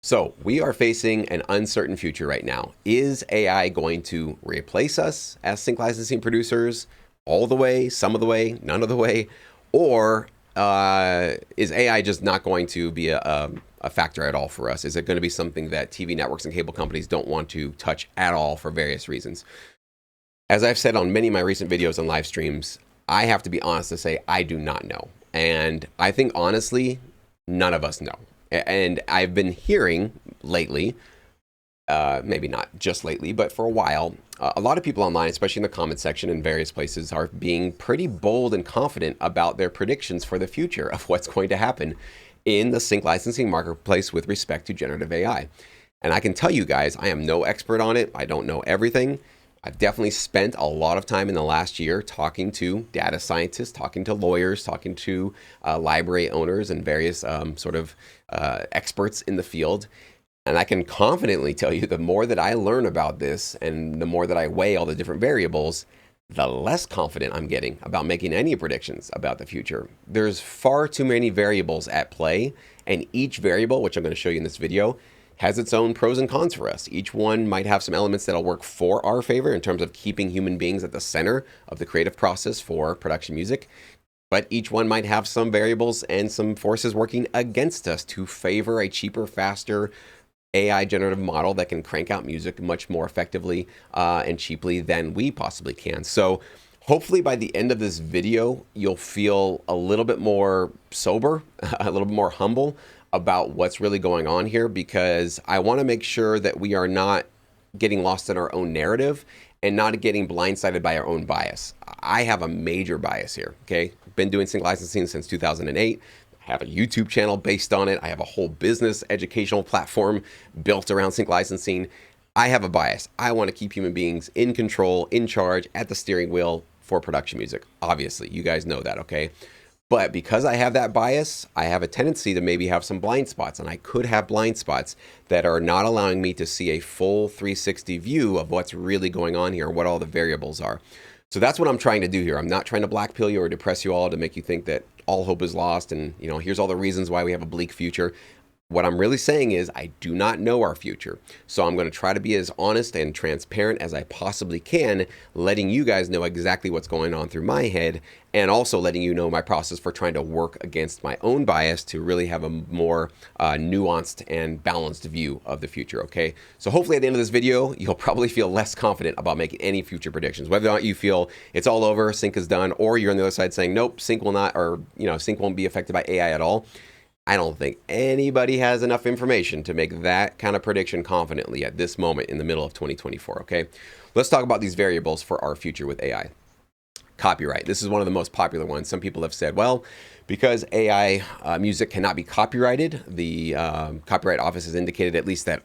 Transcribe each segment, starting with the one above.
So we are facing an uncertain future right now. Is AI going to replace us as sync licensing producers all the way, some of the way, none of the way? Or is AI just not going to be a factor at all for us? Is it going to be something that TV networks and cable companies don't want to touch at all for various reasons? As I've said on many of my recent videos and live streams, I have to be honest to say I do not know. And I think honestly, none of us know. And I've been hearing lately, maybe not just lately, but for a while, a lot of people online, especially in the comment section and various places, are being pretty bold and confident about their predictions for the future of what's going to happen in the sync licensing marketplace with respect to generative AI. And I can tell you guys, I am no expert on it. I don't know everything. I've definitely spent a lot of time in the last year talking to data scientists, talking to lawyers, talking to library owners and various experts in the field. And I can confidently tell you the more that I learn about this and the more that I weigh all the different variables, the less confident I'm getting about making any predictions about the future. There's far too many variables at play, and each variable, which I'm going to show you in this video, has its own pros and cons for us. Each one might have some elements that'll work for our favor in terms of keeping human beings at the center of the creative process for production music. But each one might have some variables and some forces working against us to favor a cheaper, faster AI generative model that can crank out music much more effectively and cheaply than we possibly can. So hopefully by the end of this video, you'll feel a little bit more sober, a little bit more humble about what's really going on here, because I want to make sure that we are not getting lost in our own narrative and not getting blindsided by our own bias. I have a major bias here, okay? Been doing sync licensing since 2008. I have a YouTube channel based on it. I have a whole business educational platform built around sync licensing. I have a bias. I want to keep human beings in control, in charge, at the steering wheel for production music. Obviously, you guys know that, okay? But because I have that bias, I have a tendency to maybe have some blind spots, and I could have blind spots that are not allowing me to see a full 360 view of what's really going on here and what all the variables are. So that's what I'm trying to do here. I'm not trying to black pill you or depress you all to make you think that all hope is lost and, here's all the reasons why we have a bleak future. What I'm really saying is I do not know our future. So I'm going to try to be as honest and transparent as I possibly can, letting you guys know exactly what's going on through my head, and also letting you know my process for trying to work against my own bias to really have a more nuanced and balanced view of the future, okay? So hopefully at the end of this video, you'll probably feel less confident about making any future predictions. Whether or not you feel it's all over, sync is done, or you're on the other side saying, nope, sync will not, or sync won't be affected by AI at all. I don't think anybody has enough information to make that kind of prediction confidently at this moment in the middle of 2024, okay? Let's talk about these variables for our future with AI. Copyright. This is one of the most popular ones. Some people have said, well, because AI music cannot be copyrighted, the Copyright Office has indicated at least that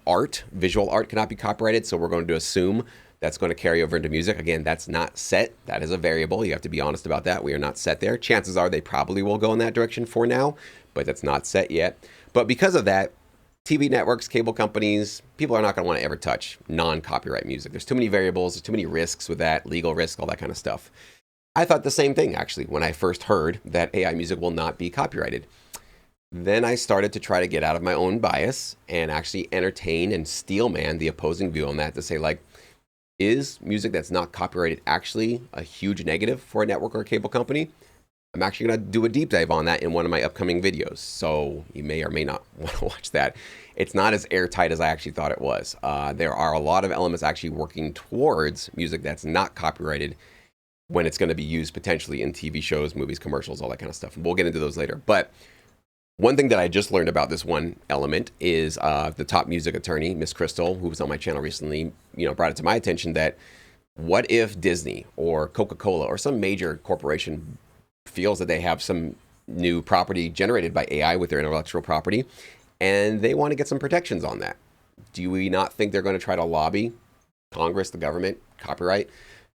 visual art cannot be copyrighted, so we're going to assume that's going to carry over into music. Again, that's not set. That is a variable. You have to be honest about that. We are not set there. Chances are they probably will go in that direction for now, but that's not set yet. But because of that, TV networks, cable companies, people are not going to want to ever touch non-copyright music. There's too many variables, there's too many risks with that, legal risk, all that kind of stuff. I thought the same thing, actually, when I first heard that AI music will not be copyrighted. Then I started to try to get out of my own bias and actually entertain and steelman the opposing view on that to say, like, is music that's not copyrighted actually a huge negative for a network or a cable company? I'm actually going to do a deep dive on that in one of my upcoming videos, so you may or may not want to watch that. It's not as airtight as I actually thought it was. There are a lot of elements actually working towards music that's not copyrighted when it's going to be used potentially in TV shows, movies, commercials, all that kind of stuff. We'll get into those later. But one thing that I just learned about this one element is the top music attorney, Miss Crystal, who was on my channel recently, brought it to my attention that what if Disney or Coca-Cola or some major corporation feels that they have some new property generated by AI with their intellectual property, and they want to get some protections on that? Do we not think they're going to try to lobby Congress, the government, copyright,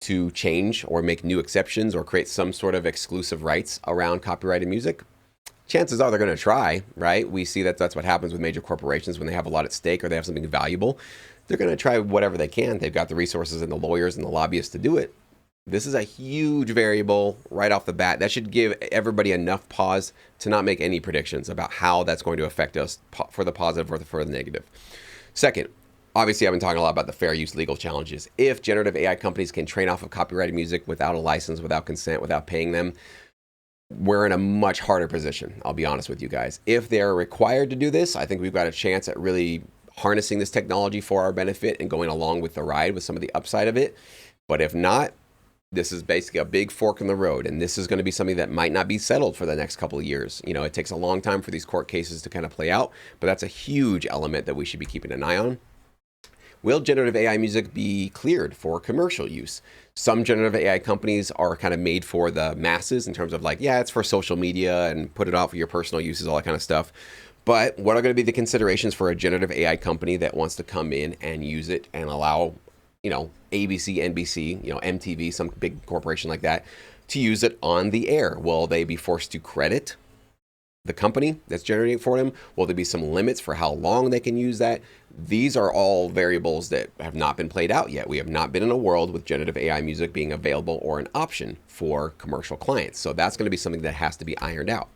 to change or make new exceptions or create some sort of exclusive rights around copyrighted music? Chances are they're going to try, right? We see that that's what happens with major corporations when they have a lot at stake or they have something valuable. They're going to try whatever they can. They've got the resources and the lawyers and the lobbyists to do it. This is a huge variable right off the bat. That should give everybody enough pause to not make any predictions about how that's going to affect us for the positive or for the negative. Second, obviously, I've been talking a lot about the fair use legal challenges. If generative AI companies can train off of copyrighted music without a license, without consent, without paying them, we're in a much harder position. I'll be honest with you guys. If they're required to do this, I think we've got a chance at really harnessing this technology for our benefit and going along with the ride with some of the upside of it. But if not, this is basically a big fork in the road, and this is going to be something that might not be settled for the next couple of years. You know, it takes a long time for these court cases to kind of play out, but that's a huge element that we should be keeping an eye on. Will generative AI music be cleared for commercial use? Some generative AI companies are kind of made for the masses in terms of like, yeah, it's for social media and put it out for your personal uses, all that kind of stuff. But what are going to be the considerations for a generative AI company that wants to come in and use it and allow, you know, ABC, NBC, you know, MTV, some big corporation like that, to use it on the air? Will they be forced to credit the company that's generating it for them? Will there be some limits for how long they can use that? These are all variables that have not been played out yet. We have not been in a world with generative AI music being available or an option for commercial clients. So that's going to be something that has to be ironed out.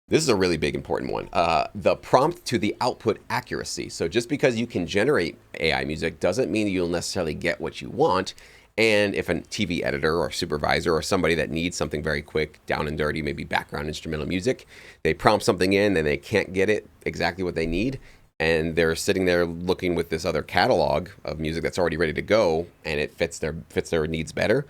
This is a really big important one. The prompt to the output accuracy. So just because you can generate AI music doesn't mean you'll necessarily get what you want. And if a TV editor or supervisor or somebody that needs something very quick, down and dirty, maybe background instrumental music, they prompt something in and they can't get it exactly what they need, and they're sitting there looking with this other catalog of music that's already ready to go, and it fits their needs better,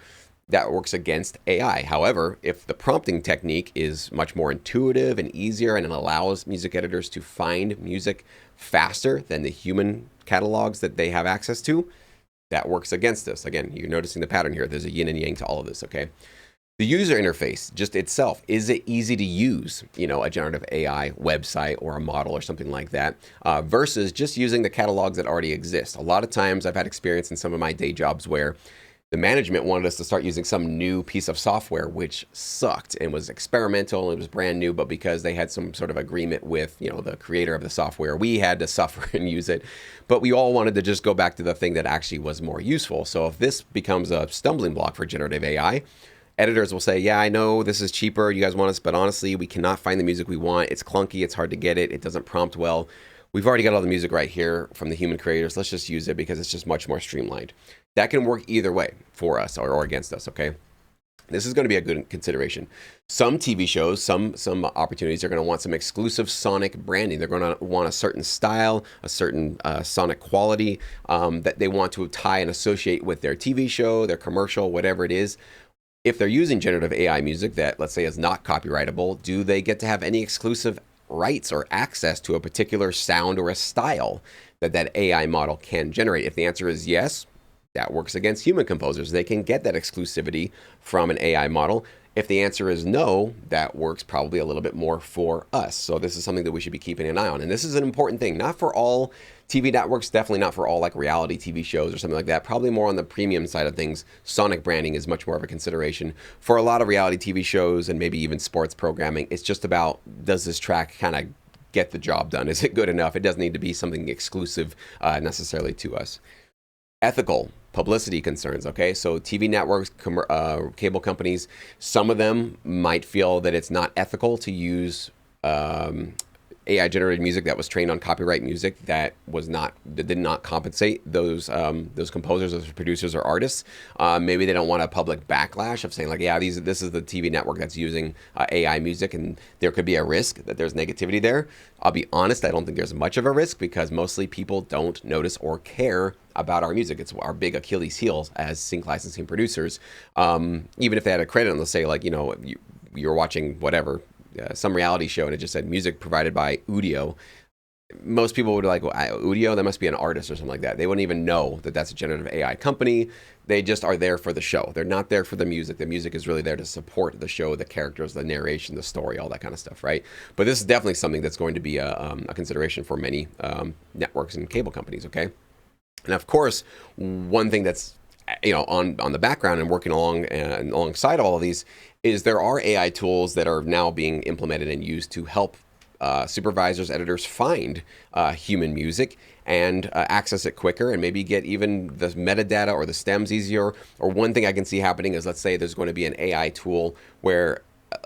that works against AI. However, if the prompting technique is much more intuitive and easier, and it allows music editors to find music faster than the human catalogs that they have access to, that works against us. Again, you're noticing the pattern here. There's a yin and yang to all of this, okay? The user interface, just itself, is it easy to use, you know, a generative AI website or a model or something like that, versus just using the catalogs that already exist? A lot of times I've had experience in some of my day jobs where the management wanted us to start using some new piece of software, which sucked and was experimental. It was brand new, but because they had some sort of agreement with, you know, the creator of the software, we had to suffer and use it. But we all wanted to just go back to the thing that actually was more useful. So if this becomes a stumbling block for generative AI, editors will say, yeah, I know this is cheaper, you guys want us, but honestly, we cannot find the music we want. It's clunky, it's hard to get it, it doesn't prompt well. We've already got all the music right here from the human creators. Let's just use it because it's just much more streamlined. That can work either way for us or against us, okay? This is going to be a good consideration. Some TV shows, some opportunities are going to want some exclusive sonic branding. They're going to want a certain style, a certain sonic quality that they want to tie and associate with their TV show, their commercial, whatever it is. If they're using generative AI music that, let's say, is not copyrightable, do they get to have any exclusive rights or access to a particular sound or a style that AI model can generate? If the answer is yes, that works against human composers. They can get that exclusivity from an AI model. If the answer is no, that works probably a little bit more for us. So this is something that we should be keeping an eye on. And this is an important thing, not for all TV networks, definitely not for all like reality TV shows or something like that. Probably more on the premium side of things. Sonic branding is much more of a consideration. For a lot of reality TV shows and maybe even sports programming, it's just about, does this track kind of get the job done? Is it good enough? It doesn't need to be something exclusive necessarily to us. Ethical publicity concerns, okay? So TV networks, cable companies, some of them might feel that it's not ethical to use AI-generated music that was trained on copyright music that did not compensate those composers, those producers or artists. Maybe they don't want a public backlash of saying like, yeah, this is the TV network that's using AI music, and there could be a risk that there's negativity there. I'll be honest, I don't think there's much of a risk because mostly people don't notice or care about our music. It's our big Achilles heel as sync licensing producers. Even if they had a credit on, let's say like, you know, you're watching whatever, some reality show and it just said music provided by Udio. Most people would be like, well, Udio, that must be an artist or something like that. They wouldn't even know that that's a generative AI company. They just are there for the show. They're not there for the music. The music is really there to support the show, the characters, the narration, the story, all that kind of stuff, right? But this is definitely something that's going to be a consideration for many networks and cable companies, okay? And of course, one thing that's, you know, on the background and working alongside all of these is there are AI tools that are now being implemented and used to help supervisors, editors find human music and access it quicker, and maybe get even the metadata or the stems easier. Or one thing I can see happening is, let's say there's going to be an AI tool where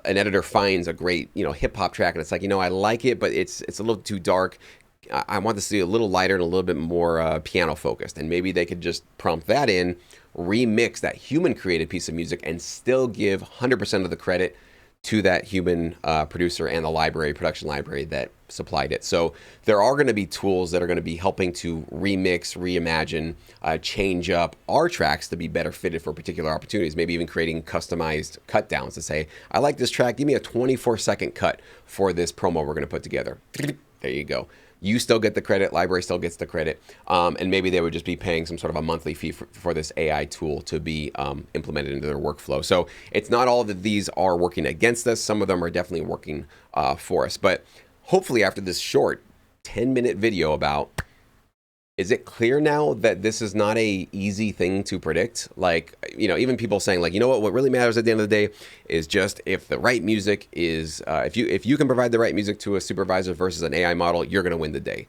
an editor finds a great, hip hop track, and it's like, I like it, but it's a little too dark. I want this to be a little lighter and a little bit more piano focused. And maybe they could just prompt that in, remix that human created piece of music, and still give 100% of the credit to that human producer and the production library that supplied it. So there are going to be tools that are going to be helping to remix, reimagine, change up our tracks to be better fitted for particular opportunities. Maybe even creating customized cut downs to say, I like this track, give me a 24-second cut for this promo we're going to put together. There you go. You still get the credit, library still gets the credit, and maybe they would just be paying some sort of a monthly fee for this AI tool to be implemented into their workflow. So it's not all that these are working against us. Some of them are definitely working for us. But hopefully after this short 10-minute video about, is it clear now that this is not a easy thing to predict? Like, even people saying like, what really matters at the end of the day is just if the right music is, if you can provide the right music to a supervisor versus an AI model, you're going to win the day.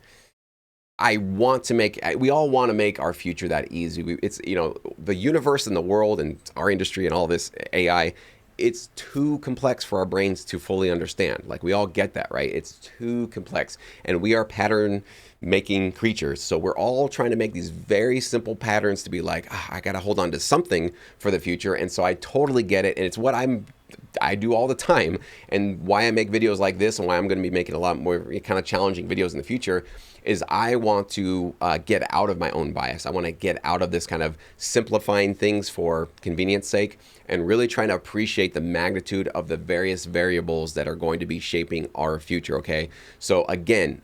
We all want to make our future that easy. It's, the universe and the world and our industry and all this AI, it's too complex for our brains to fully understand. Like, we all get that, right? It's too complex. And we are pattern making creatures. So we're all trying to make these very simple patterns to be like, I got to hold on to something for the future. And so I totally get it. And it's what I do all the time, and why I make videos like this, and why I'm going to be making a lot more kind of challenging videos in the future, is I want to get out of my own bias. I want to get out of this kind of simplifying things for convenience sake, and really trying to appreciate the magnitude of the various variables that are going to be shaping our future, okay? So again,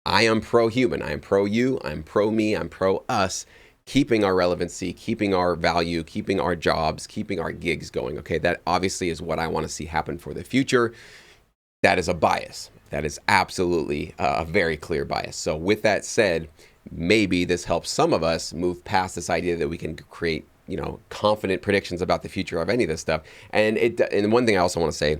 I am pro-human. I am pro-you. I'm pro-me. I'm pro-us. Keeping our relevancy, keeping our value, keeping our jobs, keeping our gigs going, okay? That obviously is what I want to see happen for the future. That is a bias. That is absolutely a very clear bias. So with that said, maybe this helps some of us move past this idea that we can create, confident predictions about the future of any of this stuff. And one thing I also want to say,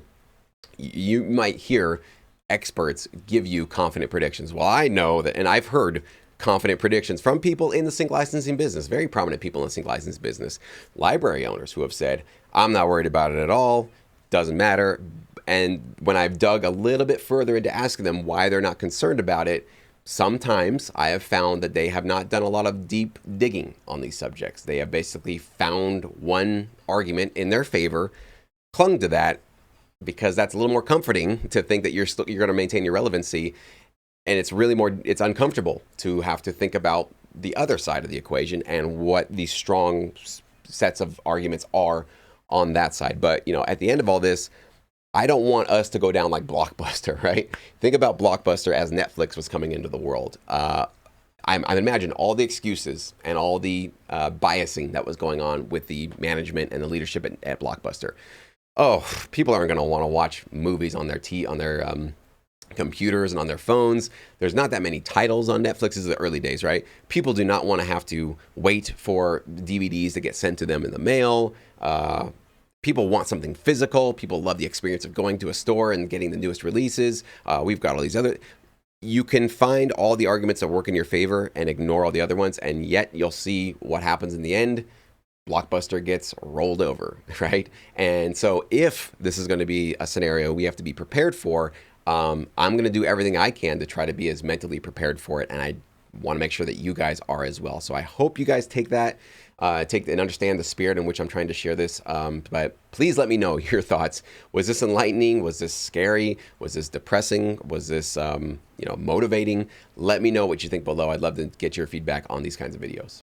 you might hear experts give you confident predictions. Well, I know that, and I've heard confident predictions from people in the sync licensing business, very prominent people in the sync licensing business, library owners who have said, I'm not worried about it at all, doesn't matter. And when I've dug a little bit further into asking them why they're not concerned about it, sometimes I have found that they have not done a lot of deep digging on these subjects. They have basically found one argument in their favor, clung to that, because that's a little more comforting to think that you're going to maintain your relevancy. And it's uncomfortable to have to think about the other side of the equation and what these strong sets of arguments are on that side. But, at the end of all this, I don't want us to go down like Blockbuster, right? Think about Blockbuster as Netflix was coming into the world. I imagine all the excuses and all the biasing that was going on with the management and the leadership at Blockbuster. Oh, people aren't going to want to watch movies on their computers and on their phones. There's not that many titles on Netflix. This is the early days, right? People do not want to have to wait for DVDs to get sent to them in the mail. People want something physical. People love the experience of going to a store and getting the newest releases. We've got all these other. You can find all the arguments that work in your favor and ignore all the other ones, and yet you'll see what happens in the end. Blockbuster gets rolled over, right? And so if this is going to be a scenario we have to be prepared for, I'm going to do everything I can to try to be as mentally prepared for it. And I want to make sure that you guys are as well. So I hope you guys take that, and understand the spirit in which I'm trying to share this. But please let me know your thoughts. Was this enlightening? Was this scary? Was this depressing? Was this, motivating? Let me know what you think below. I'd love to get your feedback on these kinds of videos.